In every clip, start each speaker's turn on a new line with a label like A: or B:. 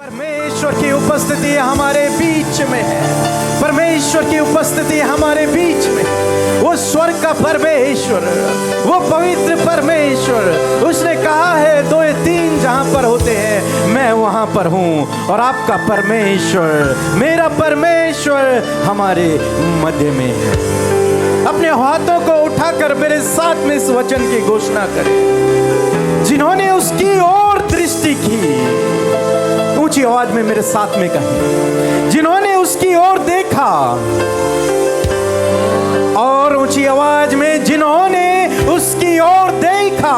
A: परमेश्वर की उपस्थिति हमारे बीच में है। परमेश्वर की उपस्थिति हमारे बीच में, वो स्वर्ग का परमेश्वर, वो पवित्र परमेश्वर, उसने कहा है 2 या 3 जहां पर होते हैं मैं वहां पर हूं। और आपका परमेश्वर, मेरा परमेश्वर हमारे मध्य में है। अपने हाथों को उठाकर मेरे साथ में इस वचन की घोषणा करें। जिन्होंने उसकी ओर दृष्टि की, ऊंची आवाज में मेरे साथ में कहें, जिन्होंने उसकी ओर देखा, और ऊंची आवाज में जिन्होंने उसकी ओर देखा,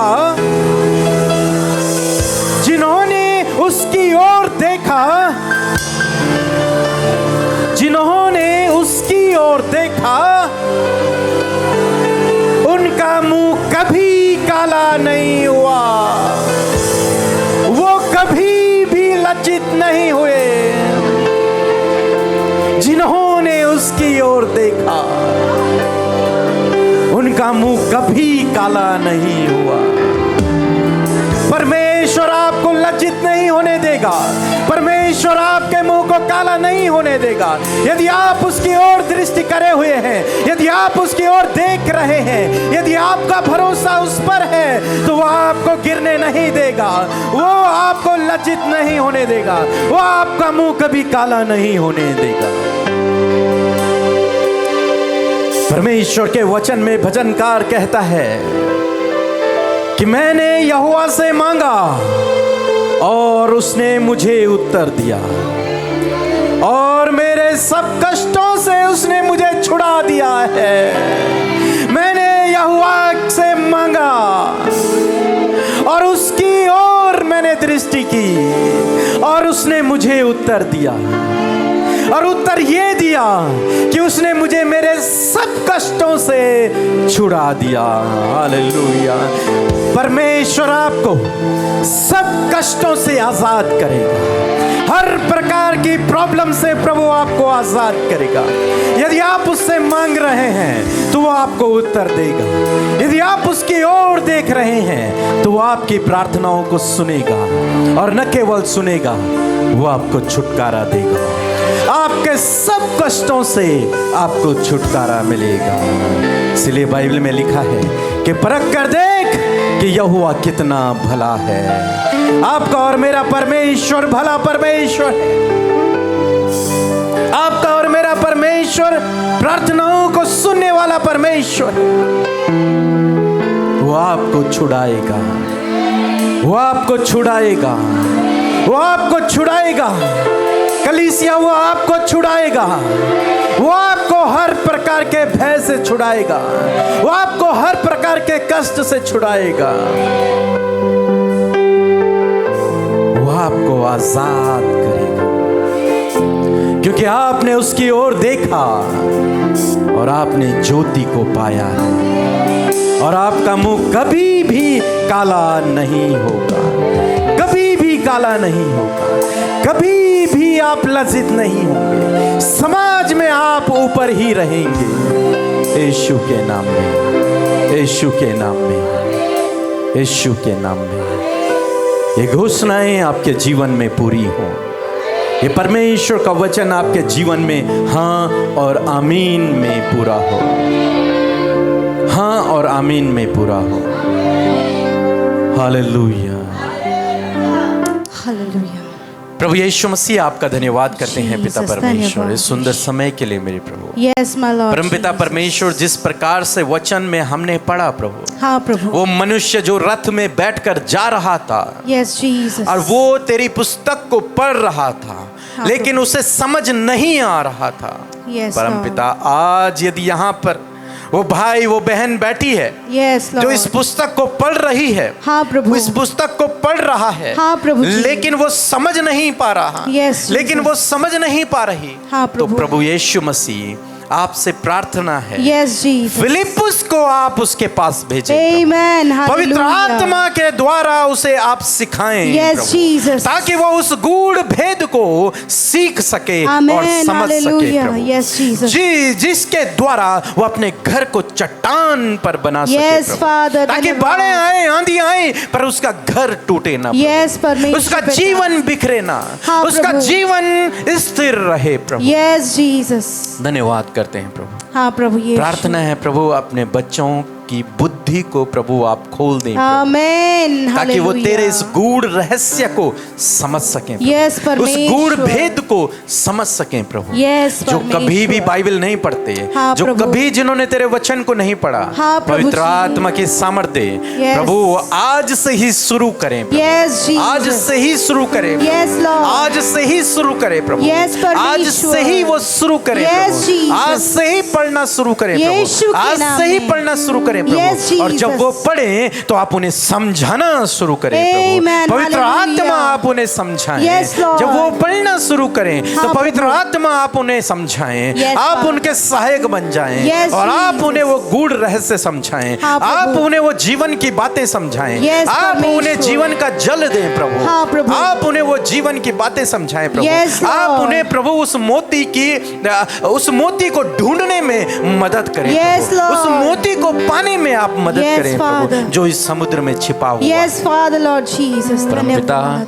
A: जिन्होंने उसकी ओर देखा, जिन्होंने उसकी ओर देखा, उनका मुंह कभी काला नहीं हुआ, वो कभी भी लज्जित नहीं हुए। जिन्होंने उसकी ओर देखा, उनका मुंह कभी काला नहीं हुआ। परमेश्वर आपको लज्जित नहीं होने देगा। परमेश्वर आपके मुंह को काला नहीं होने देगा। यदि आप उसकी ओर दृष्टि करे हुए हैं, यदि आप उसकी ओर देख रहे हैं, यदि आपका भरोसा उस पर है, तो वह आपको गिरने नहीं देगा, वो आपको लज्जित नहीं होने देगा, वो आपका मुंह कभी काला नहीं होने देगा। परमेश्वर के वचन में भजनकार कहता है कि मैंने यहोवा से मांगा और उसने मुझे उत्तर दिया, और मेरे सब कष्टों से उसने मुझे छुड़ा दिया है। मैंने यहोवा से मांगा और उसकी ओर मैंने दृष्टि की, और उसने मुझे उत्तर दिया। और उत्तर ये दिया कि उसने मुझे मेरे सब कष्टों से छुड़ा दिया। हालेलुया। परमेश्वर आपको सब कष्टों से आजाद करेगा। हर प्रकार की प्रॉब्लम से प्रभु आपको आजाद करेगा। यदि आप उससे मांग रहे हैं तो वो आपको उत्तर देगा। यदि आप उसकी ओर देख रहे हैं तो वो आपकी प्रार्थनाओं को सुनेगा, और न केवल सुनेगा, वो आपको छुटकारा देगा। आपके सब कष्टों से आपको छुटकारा मिलेगा। इसलिए बाइबल में लिखा है कि परख कर देख कि यहोवा कितना भला है। आपका और मेरा परमेश्वर भला परमेश्वर है। आपका और मेरा परमेश्वर प्रार्थनाओं को सुनने वाला परमेश्वर, वो आपको छुड़ाएगा, वो आपको छुड़ाएगा, वो आपको छुड़ाएगा। कलीसिया, वो आपको छुड़ाएगा। वो आपको हर प्रकार के भय से छुड़ाएगा। वो आपको हर प्रकार के कष्ट से छुड़ाएगा। वो आपको आजाद करेगा, क्योंकि आपने उसकी ओर देखा और आपने ज्योति को पाया है। और आपका मुंह कभी भी काला नहीं होगा, कभी भी काला नहीं होगा, कभी भी आप लज्जित नहीं होंगे। समाज में आप ऊपर ही रहेंगे। यीशु के नाम में, यीशु के नाम में, यीशु के नाम में ये घोषणाएं आपके जीवन में पूरी हो। ये परमेश्वर का वचन आपके जीवन में हाँ और आमीन में पूरा हो, हाँ और आमीन में पूरा हो। Hallelujah, hallelujah. प्रभु यीशु मसीह, आपका धन्यवाद करते हैं पिता परमेश्वर इस सुंदर समय के लिए। मेरे प्रभु,
B: यस माय लॉर्ड,
A: परमपिता परमेश्वर, जिस प्रकार से वचन में हमने पढ़ा प्रभु,
B: हाँ प्रभु,
A: वो मनुष्य जो रथ में बैठकर जा रहा था,
B: यस जीसस,
A: और वो तेरी पुस्तक को पढ़ रहा था,
B: हाँ,
A: लेकिन उसे समझ नहीं आ रहा था।
B: यस
A: परमपिता, आज यदि यहाँ पर वो भाई वो बहन बैठी है,
B: यस
A: जो इस पुस्तक को पढ़ रही है,
B: हाँ प्रभु,
A: वो इस पुस्तक को पढ़ रहा है,
B: हाँ प्रभु,
A: लेकिन वो समझ नहीं पा रहा,
B: यस,
A: लेकिन वो समझ नहीं पा रही,
B: हाँ
A: तो प्रभु यीशु मसीह आपसे प्रार्थना है,
B: Yes, Jesus.
A: फिलिप्पुस को आप उसके पास भेजें
B: Amen.
A: पवित्र
B: Hallelujah.
A: आत्मा के द्वारा उसे आप सिखाएं
B: Yes,
A: प्रभु,
B: Jesus.
A: ताकि वो उस गूढ़ भेद को सीख सके और
B: Amen.
A: समझ सके
B: Hallelujah.
A: प्रभु।
B: Yes, Jesus.
A: जी, जिसके द्वारा वो अपने घर को चट्टान पर बना सके
B: Yes,
A: प्रभु।
B: Father.
A: ताकि
B: धन्यवाद।
A: बाढ़ें आए, आंधी आए, पर उसका घर टूटे ना प्रभु।
B: Yes, परमेश्वर
A: उसका
B: पिता।
A: जीवन बिखरे ना,
B: हाँ,
A: उसका
B: प्रभु।
A: जीवन स्थिर रहे प्रभु।
B: Yes, Jesus.
A: धन्यवाद करते हैं प्रभु।
B: हाँ प्रभु यीशु।
A: प्रार्थना है प्रभु, अपने बच्चों की बुद्धि को प्रभु आप खोल दें प्रभु,
B: आमेन।
A: ताकि वो
B: हालेलुया।
A: तेरे इस गूढ़ रहस्य को समझ सकें प्रभु।
B: Yes,
A: उस
B: परमेश्वर।
A: गूढ़ भेद को समझ सकें प्रभु।
B: Yes,
A: जो
B: परमेश्वर।
A: कभी भी बाइबल नहीं पढ़ते,
B: हाँ,
A: जो
B: प्रभु।
A: कभी जिन्होंने तेरे वचन को नहीं पढ़ा,
B: हाँ, प्रभु
A: पवित्र
B: जी।
A: आत्मा की सामर्थ्य
B: Yes।
A: प्रभु आज से ही शुरू करें प्रभु।
B: Yes, Jesus.
A: आज से ही शुरू करें प्रभु।
B: Yes, Lord.
A: आज से ही शुरू करें प्रभु।
B: Yes, परमेश्वर।
A: आज से ही वो शुरू करें
B: Yes,
A: प्रभु।
B: Jesus।
A: आज से ही पढ़ना शुरू करें
B: यीशु
A: प्रभु।
B: के
A: आज
B: नाम
A: से ही
B: में।
A: पढ़ना शुरू करें
B: Yes,
A: प्रभु। और जब
B: Jesus।
A: वो पढ़े तो आप उन्हें समझाना शुरू करें प्रभु।
B: Amen,
A: पवित्र
B: hallelujah।
A: आत्मा आप उन्हें समझाएं।
B: Yes, Lord।
A: जब वो पढ़ना शुरू करें तो
B: हाँ,
A: पवित्र
B: प्रभु।
A: आत्मा आप उन्हें समझाएं।
B: Yes,
A: आप
B: Father।
A: उनके सहायक बन जाएं।
B: Yes,
A: और आप
B: Jesus।
A: उन्हें वो गूढ़ रहस्य समझाएं।
B: हाँ, प्रभु।
A: आप उन्हें वो जीवन की बातें समझाएं।
B: Yes,
A: आप
B: परमेश्वर।
A: उन्हें जीवन का जल दें प्रभु।
B: हाँ, प्रभु।
A: आप उन्हें वो जीवन की बातें समझाएं प्रभु।
B: Yes,
A: आप
B: Lord।
A: उन्हें प्रभु उस मोती को ढूंढने में मदद करें
B: Yes,
A: प्रभु। उस
B: Lord।
A: मोती को पाने में आप मदद
B: Yes,
A: करें प्रभु,
B: Father।
A: जो इस समुद्र में छिपा हुआ
B: Yes,
A: है।
B: Father, Lord Jesus.
A: परमपिता,
B: धन्यवाद।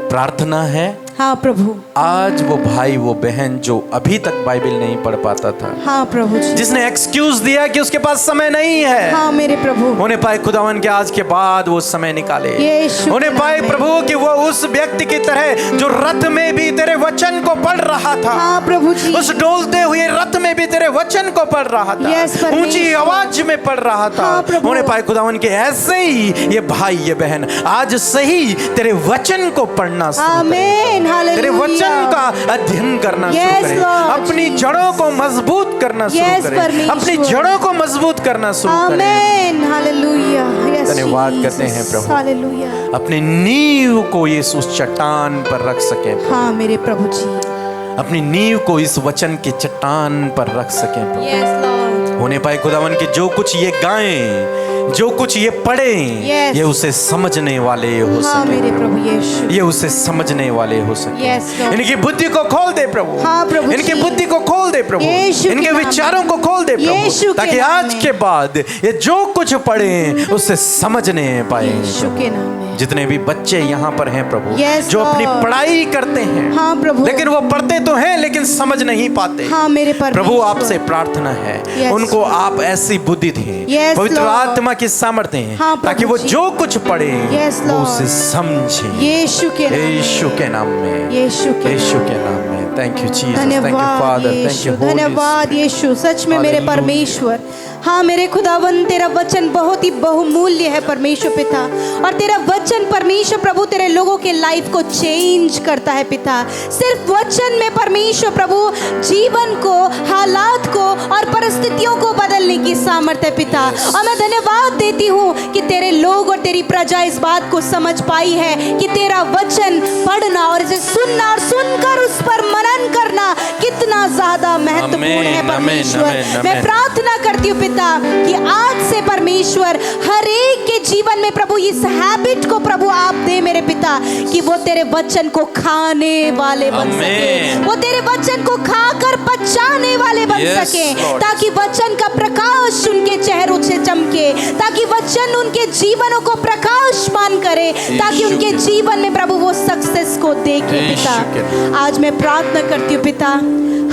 A: प्रार्थना है
B: हाँ प्रभु।
A: आज वो भाई वो बहन जो अभी तक बाइबल नहीं पढ़ पाता था,
B: हाँ प्रभु जी।
A: जिसने एक्सक्यूज दिया कि उसके पास समय नहीं है,
B: हाँ मेरे प्रभु।
A: उन्हें पाए खुदावन के आज के बाद वो समय निकाले।
B: यीशु
A: उन्हें
B: के
A: पाए
B: नाम में।
A: प्रभु कि वो उस व्यक्ति की तरह जो रथ में भी तेरे वचन को पढ़ रहा था,
B: हाँ प्रभु जी।
A: उस डोलते हुए रथ में भी तेरे वचन को पढ़ रहा था,
B: Yes, परमेश्वर।
A: ऊंची आवाज में पढ़ रहा था।
B: हाँ, प्रभु।
A: उन्हें पाए खुदावन के ऐसे ही ये भाई ये बहन आज से ही तेरे वचन को पढ़ना शुरू करें।
B: आमेन। हालेलुया।
A: तेरे वचन का अध्ययन करना
B: Yes,
A: शुरू करें।
B: Lord
A: अपनी
B: Jesus।
A: जड़ों को मजबूत करना
B: Yes,
A: शुरू करें।
B: परमेश्वर।
A: अपनी जड़ों को मजबूत करना शुरू करें।
B: आमेन। हालेलुया। Yes,
A: धन्यवाद करते हैं
B: Jesus।
A: प्रभु।
B: हालेलुया।
A: अपनी नींव को इस उस चट्टान पर रख सके,
B: हाँ मेरे प्रभु जी।
A: अपनी नींव को इस वचन की चट्टान पर रख सके।
B: Yes, Lord।
A: होने पाए खुदावन के जो कुछ ये गाएं, जो कुछ ये पढ़ें,
B: Yes।
A: ये उसे समझने वाले हो
B: हाँ
A: सके,
B: मेरे प्रभु यीशु।
A: ये उसे समझने वाले हो सके।
B: Yes, Lord।
A: इनकी बुद्धि को खोल दे प्रभु।
B: हाँ, प्रभु
A: इनकी
B: जी।
A: बुद्धि को खोल दे प्रभु।
B: यीशु के
A: इनके
B: नाम में।
A: विचारों को खोल दे
B: यीशु
A: प्रभु,
B: के
A: ताकि
B: नाम
A: आज
B: में।
A: के बाद ये जो कुछ पढ़ें उसे समझने पाए।
B: यीशु के नाम में।
A: जितने भी बच्चे यहाँ पर हैं प्रभु,
B: Yes,
A: जो अपनी
B: Lord।
A: पढ़ाई करते हैं,
B: हाँ प्रभु।
A: लेकिन वो पढ़ते तो हैं लेकिन समझ नहीं पाते।
B: हाँ मेरे परमेश्वर।
A: प्रभु आपसे प्रार्थना है,
B: Yes,
A: उनको आप ऐसी बुद्धि दें,
B: Yes,
A: पवित्र
B: Lord।
A: आत्मा की सामर्थ्य दें,
B: हाँ, प्रभु
A: ताकि वो
B: जी।
A: जो कुछ पढ़े
B: Yes,
A: वो
B: Lord।
A: उसे समझे।
B: यीशु के नाम में।
A: यीशु के नाम में,
B: यीशु के
A: यीशु के नाम में। Thank you Jesus, thank you
B: धन्यवाद
A: father, thank
B: Yeshu.
A: You holy
B: धन्यवाद यीशु। सच में मेरे
A: Hallelujah।
B: परमेश्वर, हाँ मेरे खुदावन, तेरा वचन बहुत ही बहुमूल्य है परमेश्वर पिता। और तेरा वचन परमेश्वर प्रभु तेरे लोगों के लाइफ को चेंज करता है पिता। सिर्फ वचन में परमेश्वर प्रभु जीवन को, हालात को और परिस्थितियों को बदलने की सामर्थ्य है पिता। और मैं धन्यवाद देती हूँ कि तेरे लोग और तेरी प्रजा इस बात को समझ पाई है कि तेरा वचन पढ़ना और इसे सुनना और सुनकर उस पर मनन करना कितना ज्यादा महत्वपूर्ण है
A: आमीन,
B: परमेश्वर।
A: आमीन, आमीन,
B: मैं
A: आमीन।
B: प्रार्थना करती हूँ पिता कि आज से परमेश्वर हर एक के जीवन में प्रभु इस हैबिट को प्रभु आप दे मेरे पिता, कि वो तेरे वचन को खाने वाले बन सके,
A: आमीन।
B: वो तेरे वचन को खाकर पचाने वाले बन
A: Yes,
B: सके,
A: Lord।
B: ताकि वचन का प्रकाश उनके चेहरों से चमके, ताकि वचन उनके जीवनों को प्रकाशमान करे, ताकि
A: यीशु
B: उनके
A: के-
B: जीवन में प्रभु वो सक्सेस को देखे
A: यीशु
B: पिता।
A: के-
B: आज मैं प्रार्थना करती हूँ पिता,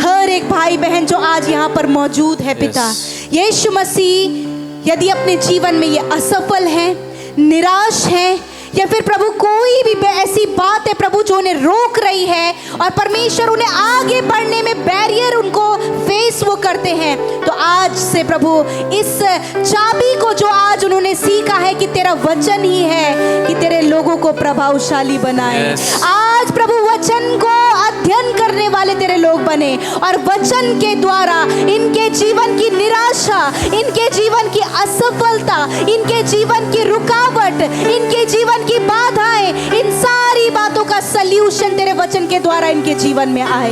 B: हर एक भाई बहन जो आज यहाँ पर मौजूद है पिता, यीशु मसीह यदि अपने जीवन में ये असफल है, निराश है, या फिर प्रभु कोई भी ऐसी बात है प्रभु जो उन्हें रोक रही है और परमेश्वर उन्हें आगे बढ़ने में बैरियर उनको फेस वो करते हैं, तो आज से प्रभु इस चाबी को जो आज उन्होंने सीखा है कि तेरा वचन ही है कि तेरे लोगों को प्रभावशाली बनाए,
A: Yes।
B: आज प्रभु वचन को अध्ययन करने वाले तेरे लोग बने और वचन के द्वारा इनके जीवन की निराशा, इनके जीवन की असफलता, इनके जीवन की रुकावट, इनके जीवन की बाधाएं, इन सारी बातों का सल्यूशन तेरे वचन के द्वारा इनके जीवन में आए।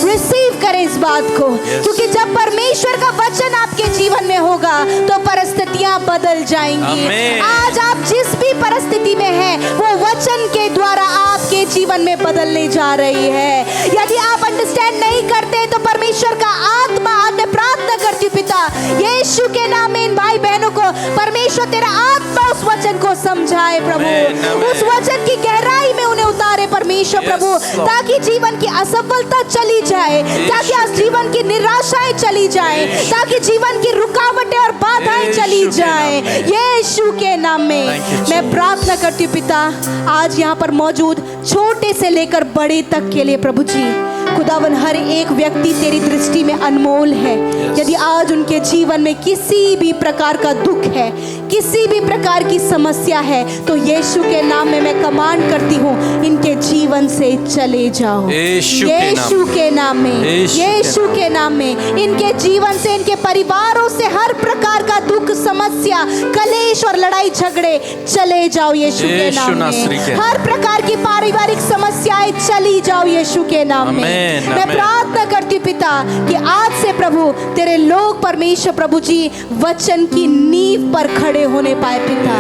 B: रिसीव करें इस बात को, क्योंकि जब परमेश्वर का वचन आपके जीवन में होगा तो परिस्थितियां बदल जाएंगी। आज आप जिस भी परिस्थिति में हैं, वो वचन के द्वारा आपके जीवन में बदलने जा रही है। यदि आप अंडरस्टैंड नहीं करते तो परमेश्वर का आत्मा, आज मैं प्रार्थना करती हूँ पिता यीशु के नाम में इन भाई बहनों को परमेश्वर तेरा आत्मा उस वचन को समझाए प्रभु, उस वचन की गहराई में उन्हें उतारे परमेश्वर प्रभु, ताकि जीवन की असफलता चली जाए, ताकि आज जीवन की निराशाएं चली जाए, ताकि जीवन की रुकावटें और बाधाएं चली जाए। यीशु के नाम में मैं प्रार्थना करती हूँ पिता, आज यहाँ पर मौजूद छोटे से लेकर बड़े तक के लिए प्रभु जी खुदावन हर एक व्यक्ति तेरी दृष्टि में अनमोल है। यदि आज उनके जीवन में किसी भी प्रकार का दुख है, किसी भी प्रकार की समस्या है, तो यीशु के नाम में मैं कमांड करती हूँ इनके जीवन से चले जाओ यीशु के नाम में, यीशु के नाम में इनके जीवन से, इनके परिवारों से हर प्रकार का दुख, समस्या, कलेश और लड़ाई झगड़े चले जाओ यीशु के नाम में। हर प्रकार की पारिवारिक समस्याएं चली जाओ यीशु के नाम में। मैं प्रार्थना करती हूँ पिता कि आज से प्रभु तेरे लोग परमेश्वर प्रभु जी वचन की नींव पर खड़े होने पाए पिता।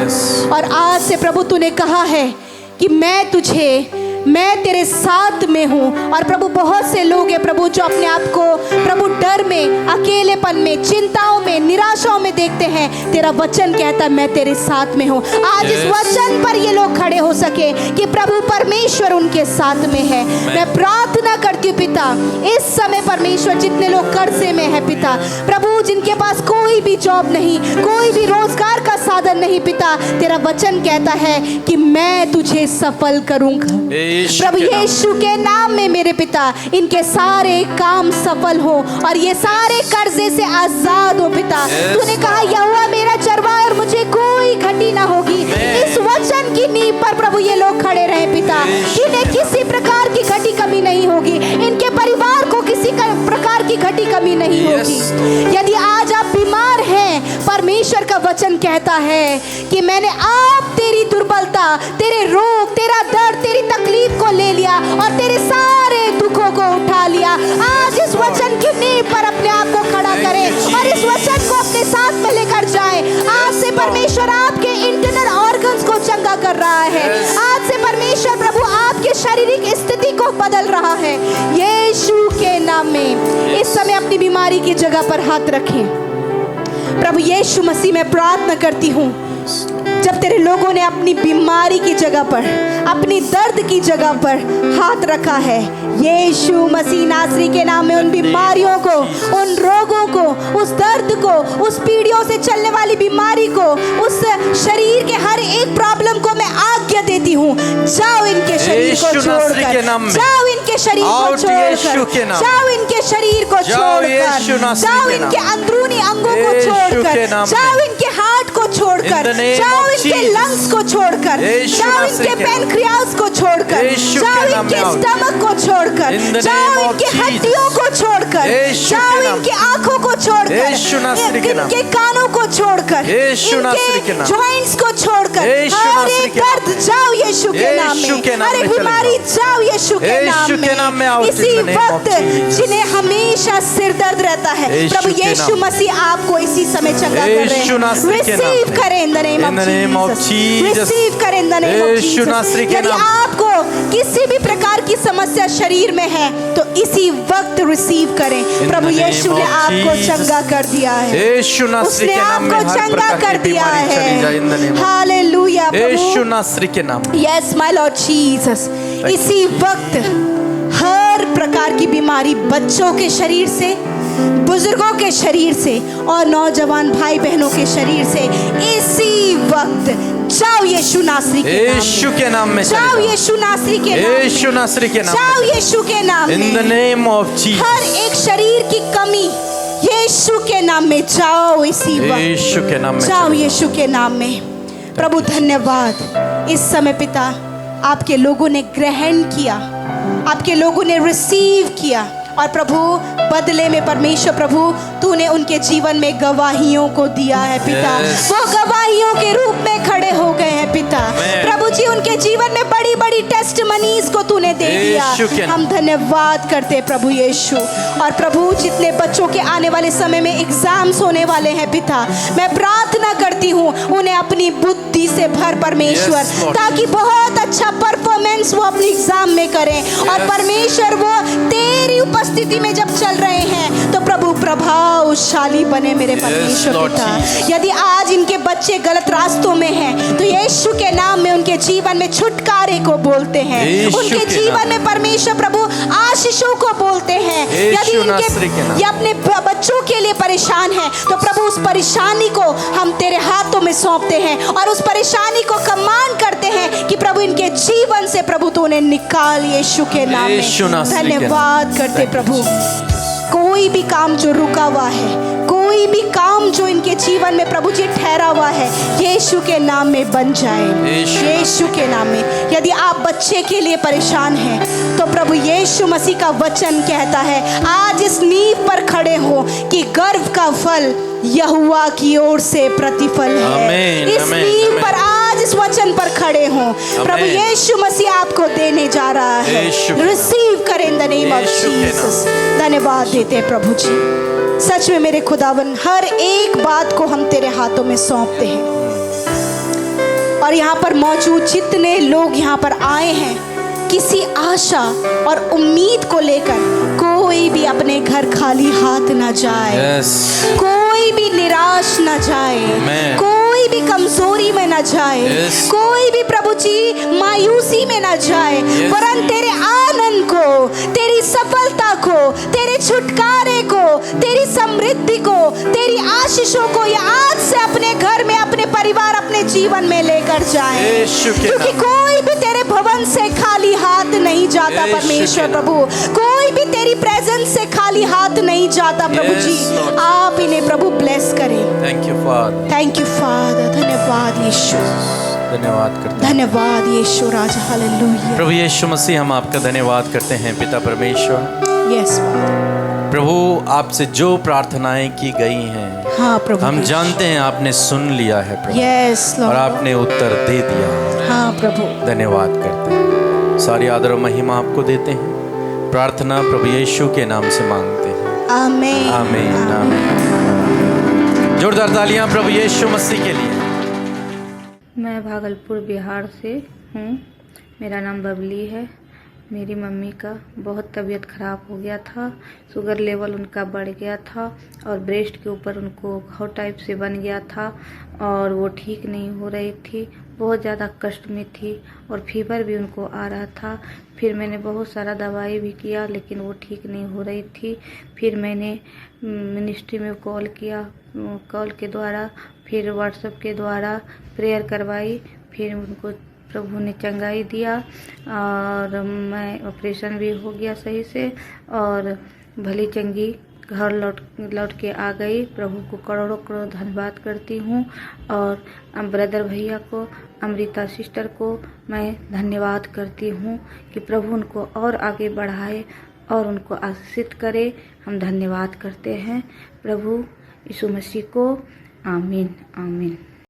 B: और आज से प्रभु तूने कहा है कि मैं तेरे साथ में हूँ। और प्रभु बहुत से लोग हैं प्रभु जो अपने आप को प्रभु डर में, अकेलेपन में, चिंताओं में, निराशाओं में देखते हैं। तेरा वचन कहता है मैं तेरे साथ में हूँ। आज इस वचन पर ये लोग खड़े हो सके कि प्रभु परमेश्वर उनके साथ में है। मैं प्रार्थना करती हूँ पिता इस समय परमेश्वर जितने लोग कर्जे में है पिता प्रभु, जिनके पास कोई भी जॉब नहीं, कोई भी रोजगार का साधन नहीं पिता, तेरा वचन कहता है कि मैं तुझे सफल करूंगा प्रभु यीशु के नाम में। मेरे पिता इनके सारे काम सफल हो और ये सारे कर्जे से आजाद हो पिता। तूने कहा यहोवा मेरा चरवाहा और मुझे कोई घटी ना होगी। इस वचन की नींव पर प्रभु ये लोग खड़े रहे पिता, इन्हें किसी प्रकार की घटी कमी नहीं होगी, इनके परिवार को किसी प्रकार की घटी कमी नहीं होगी। यदि आज आप बीमार हैं, परमेश्वर का वचन कहता है कि मैंने आप तेरी दुर्बलता, तेरे रोग, तेरा दर्द, तेरी तकलीफ को ले लिया और तेरे सारे दुखों को उठा लिया। आज इस वचन की नींव पर अपने आप को खड़ा करें और इस वचन को अपने साथ में लेकर जाएं। आज से परमेश्वर आपके इंटरनल ऑर्गन्स को चंगा कर रहा है। आज से परमेश्वर प्रभु आपके शारीरिक स्थिति को बदल रहा है यीशु के नाम में। इस समय अपनी बीमारी की जगह पर हाथ रखें। प्रभु यीशु मसीह मैं प्रार्थना करती हूँ जब तेरे लोगों ने अपनी बीमारी की जगह पर, अपनी दर्द की जगह पर हाथ रखा है, यीशु मसीह नासरी के नाम में उन बीमारियों को, उन रोगों को, उस दर्द को, उस पीढ़ियों से चलने वाली बीमारी को, उस शरीर के हर एक प्रॉब्लम को मैं आज्ञा देती हूँ, जाओ इनके शरीर को छोड़कर, जाओ इनके शरीर को छोड़कर, जाओ इनके शरीर को छोड़कर, जाओ इनके अंदरूनी अंगों को छोड़कर, जाओ इनके हार्ट को छोड़कर, जाओ इनके लंग्स को छोड़कर, जाओ इनके पैनक्रियास को छोड़कर, जाओ इनके स्टमक को छोड़कर, जाओ इनके हड्डियों को छोड़कर, जाओ इनके आंखों को छोड़कर, इनके कानों को छोड़कर, इनके जॉइंट्स को छोड़कर, हर एक दर्द जाओ यीशु के नाम में, हर एक बीमारी जाओ यीशु के नाम में। इसी वक्त जिन्हें हमेशा सिर दर्द रहता है प्रभु यीशु मसीह आपको इसी समय चंगा कर रहे हैं। रिसीव करें in the name of Jesus, receive करें in the name of Jesus. यदि आपको किसी भी प्रकार की समस्या शरीर में है तो इसी वक्त रिसीव करें। प्रभु यीशु ने आपको चंगा कर दिया है, उसने आपको चंगा कर दिया है। हालेलुया
A: यीशु नासरी के नाम।
B: Yes my Lord Jesus. इसी वक्त हर प्रकार की बीमारी बच्चों के शरीर से, बुजुर्गों के शरीर से और नौजवान भाई बहनों के शरीर से इसी वक्त जाओ यीशु नासरी के नाम में, जाओ यीशु नासरी के नाम में,
A: यीशु नासरी के नाम,
B: जाओ यीशु के नाम में,
A: in the name of Jesus.
B: हर एक शरीर की कमी यीशु के नाम में जाओ, इसी वक्त
A: यीशु के नाम में
B: जाओ, यीशु के नाम में। प्रभु धन्यवाद। इस समय पिता आपके लोगों ने ग्रहण किया, आपके लोगों ने रिसीव किया और प्रभु बदले में परमेश्वर प्रभु तूने उनके जीवन में गवाहियों को दिया है पिता।
A: Yes.
B: वो गवाहियों के रूप में खड़े हो गए हैं पिता। प्रभु जी उनके जीवन में बड़ी बड़ी टेस्टमनीज को तूने दे दिया।
A: यीशु के नाम।
B: हम धन्यवाद करते हैं प्रभु यीशु। और प्रभु जितने बच्चों के आने वाले समय में एग्जाम्स होने वाले हैं पिता, मैं प्रार्थना करती हूँ उन्हें अपनी बुद्धि से भर परमेश्वर,
A: Yes, Lord.
B: ताकि बहुत अच्छा परफॉर्मेंस वो अपने एग्जाम में करें। और परमेश्वर वो तेरी उपस्थिति में जब चल रहे हैं तो प्रभु प्रभावशाली बने मेरे परमेश्वर
A: Lord
B: पिता।
A: Jesus.
B: यदि आज इनके बच्चे गलत रास्तों में हैं तो यीशु के नाम में उनके जीवन में छुटकारे को बोलते हैं,
A: यीशु
B: उनके
A: के
B: जीवन
A: नाम
B: में परमेश्वर प्रभु आशीषों को बोलते हैं।
A: यीशु
B: यदि
A: नासरी के नाम।
B: ये अपने बच्चों के लिए परेशान है तो प्रभु उस परेशानी को हम तेरे हाथों में सौंपते हैं और उस परेशानी को कमान करते हैं कि प्रभु इनके जीवन से प्रभु तू उन्हें निकाल यीशु के नाम
A: यीशु
B: में।
A: नासरी के नाम।
B: धन्यवाद करते प्रभु। कोई भी काम जो रुका हुआ है, कोई भी काम जो इनके जीवन में प्रभु जी ठहरा हुआ है, यीशु के नाम में बन जाए, यीशु के नाम में। यदि आप बच्चे के लिए परेशान हैं तो प्रभु यीशु मसीह का वचन कहता है आज इस नींव पर खड़े हो कि गर्व का फल यहोवा की ओर से प्रतिफल है।
A: आमीन,
B: इस
A: आमीन,
B: नींव
A: आमीन।
B: पर आज इस वचन पर खड़े हो, प्रभु यीशु मसीह आपको देने जा रहा है।
A: यीशु।
B: रिसीव करें इन द नेम ऑफ
A: यीशु के नाम।
B: जीसस। धन्यवाद देते हैं प्रभु जी। सच में मेरे खुदावन हर एक बात को हम तेरे हाथों में सौंपते हैं। और यहाँ पर मौजूद जितने लोग यहाँ पर आए हैं, किसी आशा और उम्मीद को लेकर कोई भी अपने घर खाली हाथ ना जाए,
A: Yes.
B: कोई भी निराश ना जाए,
A: Amen.
B: कोई भी कमजोरी में ना जाए,
A: Yes.
B: कोई भी प्रभु जी मायूसी में ना जाए,
A: Yes.
B: वरन तेरे आनंद को, तेरी सफलता को, तेरे छुटकारे को, तेरी समृद्धि को, तेरी आशीषों को ये आज से अपने घर में, अपने परिवार, अपने जीवन में लेकर जाए।
A: यीशु के
B: क्योंकि
A: नाम।
B: कोई भी तेरे भवन से खाली हाथ नहीं जाता
A: यीशु
B: परमेश्वर
A: के नाम।
B: प्रभु, कोई भी तेरी प्रेजेंस से खाली हाथ नहीं जाता प्रभु
A: Yes,
B: जी।
A: Lord.
B: आप इन्हें प्रभु ब्लेस करें।
A: Thank you father.
B: Thank you father. धन्यवाद यीशु,
A: धन्यवाद करते हैं
B: धन्यवाद यीशु राजा। हालेलुया।
A: प्रभु यीशु मसीह, हम आपका धन्यवाद करते हैं पिता परमेश्वर।
B: यस
A: प्रभु आपसे जो प्रार्थनाएं की गई हैं,
B: हाँ प्रभु,
A: हम जानते हैं आपने सुन लिया है प्रभु,
B: यस
A: और
B: लॉर्ड,
A: आपने उत्तर दे दिया।
B: हाँ प्रभु।
A: धन्यवाद करते हैं। सारी आदर और महिमा आपको देते हैं। प्रार्थना प्रभु यीशु के नाम से मांगते हैं।
B: आमीन,
A: आमीन, आमीन। जोरदार तालियां प्रभु यीशु मसीह के लिए।
C: मैं भागलपुर बिहार से हूँ। मेरा नाम बबली है। मेरी मम्मी का बहुत तबीयत ख़राब हो गया था। शुगर लेवल उनका बढ़ गया था और ब्रेस्ट के ऊपर उनको घाव टाइप से बन गया था और वो ठीक नहीं हो रही थी, बहुत ज़्यादा कष्ट में थी और फीवर भी उनको आ रहा था। फिर मैंने बहुत सारा दवाई भी किया लेकिन वो ठीक नहीं हो रही थी। फिर मैंने मिनिस्ट्री में कॉल किया, कॉल के द्वारा, फिर व्हाट्सएप के द्वारा प्रेयर करवाई। फिर उनको प्रभु ने चंगाई दिया और मैं ऑपरेशन भी हो गया सही से और भली चंगी घर लौट के आ गई। प्रभु को करोड़ों करोड़ धन्यवाद करती हूँ और ब्रदर भैया को, अमृता सिस्टर को मैं धन्यवाद करती हूँ कि प्रभु उनको और आगे बढ़ाए और उनको आशीषित करे। हम धन्यवाद करते हैं प्रभु यीशु मसीह को। आमीन, आमीन।